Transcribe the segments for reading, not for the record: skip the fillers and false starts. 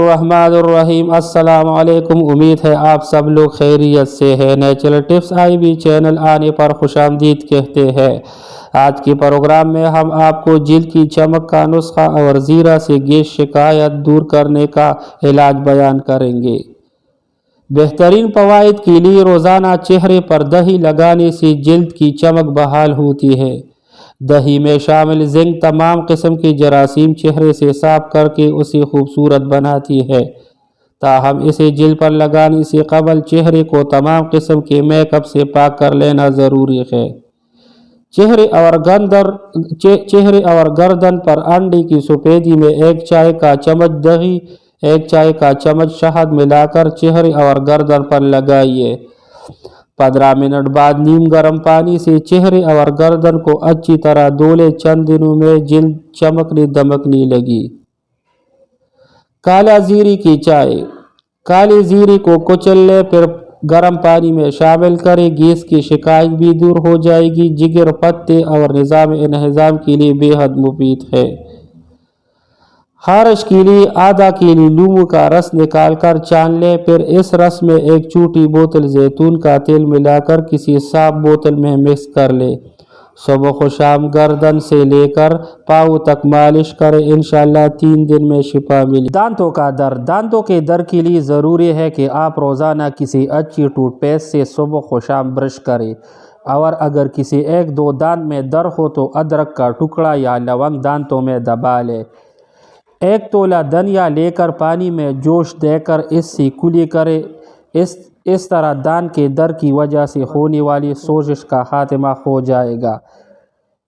الرحیم السلام علیکم۔ امید ہے آپ سب لوگ خیریت سے ہیں۔ نیچرل ٹپس IB چینل آنے پر خوش آمدید کہتے ہیں۔ آج کے پروگرام میں ہم آپ کو جلد کی چمک کا نسخہ اور زیرہ سے گیس شکایت دور کرنے کا علاج بیان کریں گے۔ بہترین فوائد کے لیے روزانہ چہرے پر دہی لگانے سے جلد کی چمک بحال ہوتی ہے۔ دہی میں شامل زنک تمام قسم کے جراثیم چہرے سے صاف کر کے اسے خوبصورت بناتی ہے۔ تاہم اسے جلد پر لگانے سے قبل چہرے کو تمام قسم کے میک اپ سے پاک کر لینا ضروری ہے۔ چہرے اور گردن پر انڈے کی سفیدی میں 1 چائے کا چمچ دہی 1 چائے کا چمچ شہد ملا کر چہرے اور گردن پر لگائیے۔ 15 منٹ بعد نیم گرم پانی سے چہرے اور گردن کو اچھی طرح دھو لیں۔ چند دنوں میں جلد چمکنے دمکنے لگی۔ کالا زیرے کی چائے۔ کالے زیرے کو کچل لیں، پھر گرم پانی میں شامل کریں۔ گیس کی شکایت بھی دور ہو جائے گی۔ جگر، پتے اور نظام انہضام کے لیے بے حد مفید ہے۔ خارش کے لیے آدھا کیلو لیموں کا رس نکال کر چھان لیں، پھر اس رس میں 1 چھوٹی بوتل زیتون کا تیل ملا کر کسی صاف بوتل میں مکس کر لیں۔ صبح و شام گردن سے لے کر پاؤں تک مالش کریں، انشاءاللہ 3 دن میں شفا ملی۔ دانتوں کا درد۔ دانتوں کے درد کے لیے ضروری ہے کہ آپ روزانہ کسی اچھی ٹوتھ پیسٹ سے صبح و شام برش کریں، اور اگر کسی 1-2 دانت میں درد ہو تو ادرک کا ٹکڑا یا لونگ دانتوں میں دبا لیں۔ 1 تولہ دھنیا لے کر پانی میں جوش دے کر اس سے کلی کریں۔ اس طرح دانت کے درد کی وجہ سے ہونے والی سوزش کا خاتمہ ہو جائے گا۔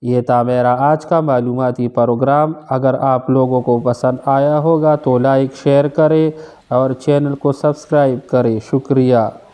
یہ تھا میرا آج کا معلوماتی پروگرام۔ اگر آپ لوگوں کو پسند آیا ہوگا تو لائک شیئر کریں اور چینل کو سبسکرائب کریں۔ شکریہ۔